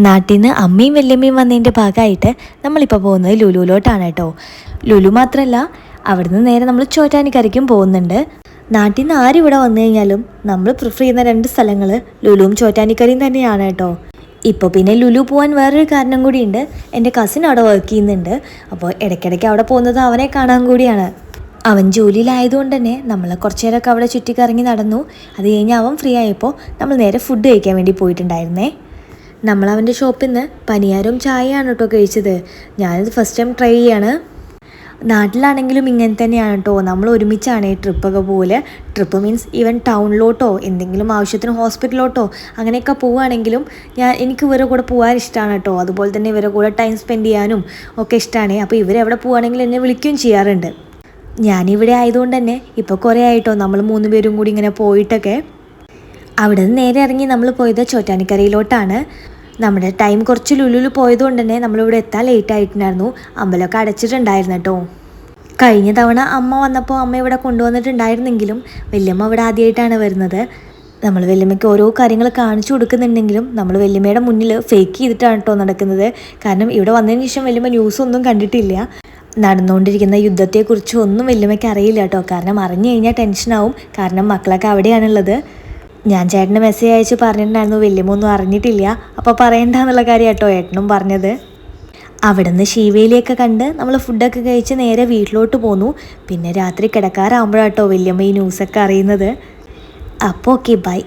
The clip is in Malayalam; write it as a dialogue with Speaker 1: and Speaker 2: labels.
Speaker 1: നാട്ടിൽ നിന്ന് അമ്മയും വല്യമ്മയും വന്നതിൻ്റെ ഭാഗമായിട്ട് നമ്മളിപ്പോൾ പോകുന്നത് ലുലുവിലോട്ടാണ് കേട്ടോ. ലുലു മാത്രമല്ല, അവിടുന്ന് നേരെ നമ്മൾ ചോറ്റാനിക്കരയ്ക്കും പോകുന്നുണ്ട്. നാട്ടിൽ നിന്ന് ആരിവിടെ വന്നു കഴിഞ്ഞാലും നമ്മൾ പ്രിഫർ ചെയ്യുന്ന 2 സ്ഥലങ്ങൾ ലുലുവും ചോറ്റാനിക്കരയും തന്നെയാണ് കേട്ടോ. ഇപ്പോൾ പിന്നെ ലുലു പോകാൻ വേറൊരു കാരണം കൂടിയുണ്ട്. എൻ്റെ കസിൻ അവിടെ വർക്ക് ചെയ്യുന്നുണ്ട്. അപ്പോൾ ഇടയ്ക്കിടയ്ക്ക് അവിടെ പോകുന്നത് അവനെ കാണാൻ കൂടിയാണ്. അവൻ ജോലിയിലായതുകൊണ്ട് തന്നെ നമ്മൾ കുറച്ച് നേരമൊക്കെ അവിടെ ചുറ്റിക്കറങ്ങി നടന്നു. അത് കഴിഞ്ഞ് അവൻ ഫ്രീ ആയപ്പോൾ നമ്മൾ നേരെ ഫുഡ് കഴിക്കാൻ വേണ്ടി പോയിട്ടുണ്ടായിരുന്നേ. നമ്മൾ അവൻ്റെ ഷോപ്പിൽ നിന്ന് പനിയാരവും ചായയാണ് കേട്ടോ കഴിച്ചത്. ഞാനിത് ഫസ്റ്റ് ടൈം ട്രൈ ചെയ്യാണ്. നാട്ടിലാണെങ്കിലും ഇങ്ങനെ തന്നെയാണ് കേട്ടോ, നമ്മൾ ഒരുമിച്ചാണ് ഈ ട്രിപ്പൊക്കെ പോലെ. ട്രിപ്പ് മീൻസ് ഈവൻ ടൗണിലോട്ടോ എന്തെങ്കിലും ആവശ്യത്തിന് ഹോസ്പിറ്റലിലോട്ടോ അങ്ങനെയൊക്കെ പോവുകയാണെങ്കിലും എനിക്ക് ഇവരുടെ കൂടെ പോകാൻ ഇഷ്ടമാണ് കേട്ടോ. അതുപോലെ തന്നെ ഇവരുടെ കൂടെ ടൈം സ്പെൻഡ് ചെയ്യാനും ഒക്കെ ഇഷ്ടമാണ്. അപ്പോൾ ഇവരെവിടെ പോവുകയാണെങ്കിലും എന്നെ വിളിക്കുകയും ചെയ്യാറുണ്ട്. ഞാനിവിടെ ആയതുകൊണ്ട് തന്നെ ഇപ്പോൾ കുറേ ആയിട്ടോ നമ്മൾ 3 പേരും കൂടി ഇങ്ങനെ പോയിട്ടൊക്കെ. അവിടെ നിന്ന് നേരെ ഇറങ്ങി നമ്മൾ പോയത് ചോറ്റാനിക്കരയിലോട്ടാണ്. നമ്മുടെ ടൈം കുറച്ച് ലുലുവിൽ പോയതുകൊണ്ട് തന്നെ നമ്മളിവിടെ എത്താൻ ലേറ്റ് ആയിട്ടുണ്ടായിരുന്നു. അമ്പലമൊക്കെ അടച്ചിട്ടുണ്ടായിരുന്നു കേട്ടോ. കഴിഞ്ഞ തവണ അമ്മ വന്നപ്പോൾ അമ്മ ഇവിടെ കൊണ്ടുവന്നിട്ടുണ്ടായിരുന്നെങ്കിലും വല്യമ്മ ഇവിടെ ആദ്യമായിട്ടാണ് വരുന്നത്. നമ്മൾ വല്യമ്മയ്ക്ക് ഓരോ കാര്യങ്ങൾ കാണിച്ചു കൊടുക്കുന്നുണ്ടെങ്കിലും നമ്മൾ വല്യമ്മയുടെ മുന്നിൽ ഫേക്ക് ചെയ്തിട്ടാണ് കേട്ടോ നടക്കുന്നത്. കാരണം ഇവിടെ വന്നതിന് ശേഷം വല്യമ്മ ന്യൂസൊന്നും കണ്ടിട്ടില്ല. നടന്നുകൊണ്ടിരിക്കുന്ന യുദ്ധത്തെക്കുറിച്ച് ഒന്നും വല്യമ്മയ്ക്ക് അറിയില്ല കേട്ടോ. കാരണം അറിഞ്ഞു കഴിഞ്ഞാൽ ടെൻഷനാവും. കാരണം മക്കളൊക്കെ അവിടെയാണുള്ളത്. ഞാൻ ചേട്ടന് മെസ്സേജ് അയച്ച് പറഞ്ഞിട്ടുണ്ടായിരുന്നു, വല്യമ്മ ഒന്നും അറിഞ്ഞിട്ടില്ല, അപ്പോൾ പറയണ്ടെന്നുള്ള കാര്യം കേട്ടോ ഏട്ടനും പറഞ്ഞത്. അവിടെ നിന്ന് ശിവേലിയൊക്കെ കണ്ട് നമ്മൾ ഫുഡൊക്കെ കഴിച്ച് നേരെ വീട്ടിലോട്ട് പോന്നു. പിന്നെ രാത്രി കിടക്കാറാകുമ്പോഴാട്ടോ വല്യമ്മ ഈ ന്യൂസൊക്കെ അറിയുന്നത്. അപ്പോൾ ഓക്കെ, ബൈ.